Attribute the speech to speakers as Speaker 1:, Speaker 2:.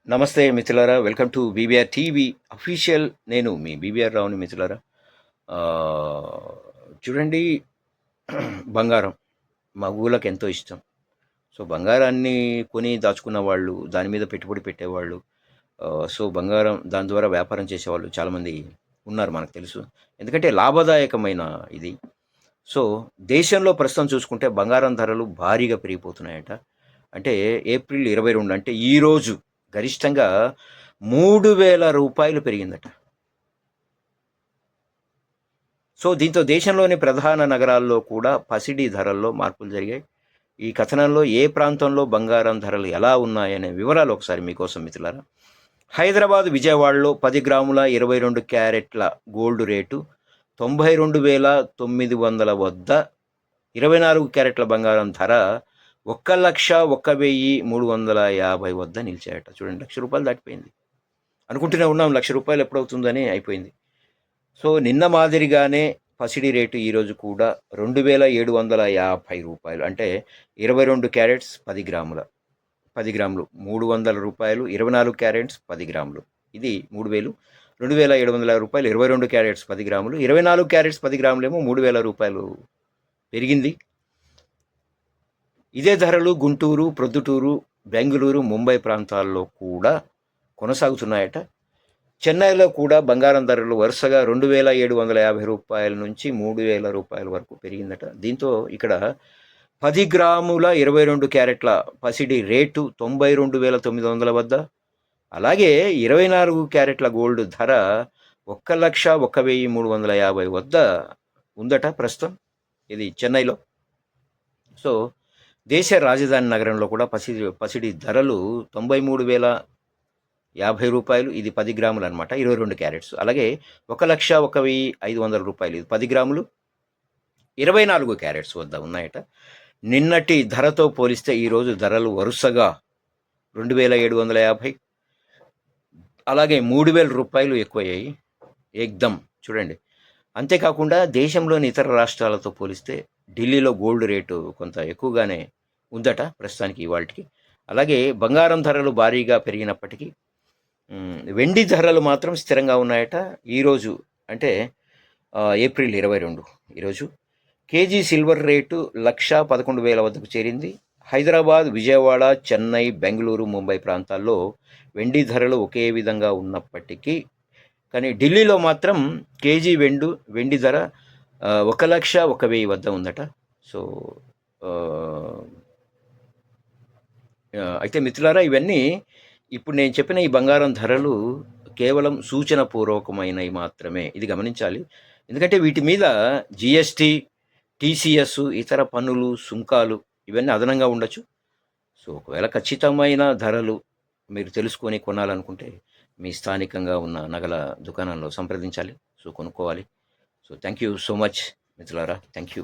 Speaker 1: నమస్తే మిత్రులారా, welcome to BBR TV official. నేను మీ బీబీఆర్ రావుని మిత్రులారా. ఆ, చూడండి, బంగారం మా ఊళ్ళకి ఎంతో ఇష్టం. సో బంగారాన్ని కొని దాచుకున్న వాళ్ళు, దాని మీద పెట్టుబడి పెట్టేవాళ్ళు, సో బంగారం దాని ద్వారా వ్యాపారం చేసేవాళ్ళు చాలామంది ఉన్నారు, మనకు తెలుసు. ఎందుకంటే లాభదాయకమైన ఇది. సో దేశంలో ప్రస్తుతం చూసుకుంటే బంగారం ధరలు భారీగా పెరిగిపోతున్నాయట. అంటే ఏప్రిల్ 22 అంటే ఈరోజు గరిష్టంగా 3,000 రూపాయలు పెరిగిందట. సో దీంతో దేశంలోని ప్రధాన నగరాల్లో కూడా పసిడి ధరల్లో మార్పులు జరిగాయి. ఈ కథనంలో ఏ ప్రాంతంలో బంగారం ధరలు ఎలా ఉన్నాయనే వివరాలు ఒకసారి మీకోసం మిత్రులారా. హైదరాబాద్, విజయవాడలో 10 గ్రాముల 22 క్యారెట్ల గోల్డ్ రేటు 92,900 వద్ద, 24 క్యారెట్ల బంగారం ధర 1,01,350 వద్ద నిలిచాయట. చూడండి, ₹1,00,000 దాటిపోయింది. అనుకుంటూనే ఉన్నాం ₹1,00,000 ఎప్పుడవుతుందని, అయిపోయింది. సో నిన్న మాదిరిగానే పసిడి రేటు ఈరోజు కూడా ₹2,750. అంటే 22 క్యారెట్స్ 10 గ్రాములు, 300 రూపాయలు. 24 క్యారెట్స్ 10 గ్రాములు, ఇది 3,000. ₹2,750. 22 క్యారెట్స్ 10 గ్రాములు, 24 క్యారెట్స్ 10 గ్రాములేమో ₹3,000 పెరిగింది. ఇదే ధరలు గుంటూరు, ప్రొద్దుటూరు, బెంగళూరు, ముంబై ప్రాంతాల్లో కూడా కొనసాగుతున్నాయట. చెన్నైలో కూడా బంగారం ధరలు వరుసగా ₹2,750 నుంచి ₹3,000 వరకు పెరిగిందట. దీంతో ఇక్కడ 10 గ్రాముల 22 క్యారెట్ల పసిడి రేటు 92,900 వద్ద, అలాగే 24 క్యారెట్ల గోల్డ్ ధర 1,01,350 వద్ద ఉందట ప్రస్తుతం, ఇది చెన్నైలో. సో దేశ రాజధాని నగరంలో కూడా పసిడి ధరలు ₹93,050, ఇది 10 గ్రాములు అనమాట, 22 క్యారెట్స్. అలాగే 1,01,500 ఇది 10 గ్రాములు, 24 క్యారెట్స్ వద్ద ఉన్నాయట. నిన్నటి ధరతో పోలిస్తే ఈరోజు ధరలు వరుసగా 2,750, అలాగే ₹3,000 ఎక్కువయ్యాయి ఏక్దమ్. చూడండి, అంతేకాకుండా దేశంలోని ఇతర రాష్ట్రాలతో పోలిస్తే ఢిల్లీలో గోల్డ్ రేటు కొంత ఎక్కువగానే ఉందట ప్రస్తుతానికి ఇవాళకి. అలాగే బంగారం ధరలు భారీగా పెరిగినప్పటికీ వెండి ధరలు మాత్రం స్థిరంగా ఉన్నాయట. ఈరోజు అంటే ఏప్రిల్ 22 ఈరోజు కేజీ సిల్వర్ రేటు 1,11,000 వద్దకు చేరింది. హైదరాబాద్, విజయవాడ, చెన్నై, బెంగళూరు, ముంబై ప్రాంతాల్లో వెండి ధరలు ఒకే విధంగా ఉన్నప్పటికీ కానీ ఢిల్లీలో మాత్రం కేజీ వెండి ధర 1,01,000 వద్ద ఉందట. సో అయితే మిత్రులారా, ఇవన్నీ ఇప్పుడు నేను చెప్పిన ఈ బంగారం ధరలు కేవలం సూచన పూర్వకమైనవి మాత్రమే, ఇది గమనించాలి. ఎందుకంటే వీటి మీద జిఎస్టీ, టీసీఎస్, ఇతర పన్నులు, సుంకాలు ఇవన్నీ అదనంగా ఉండొచ్చు. సో ఒకవేళ ఖచ్చితమైన ధరలు మీరు తెలుసుకొని కొనాలనుకుంటే మీ స్థానికంగా ఉన్న నగల దుకాణంలో సంప్రదించాలి, సో కొనుక్కోవాలి. So thank you so much మిత్రులారా, థ్యాంక్ యూ.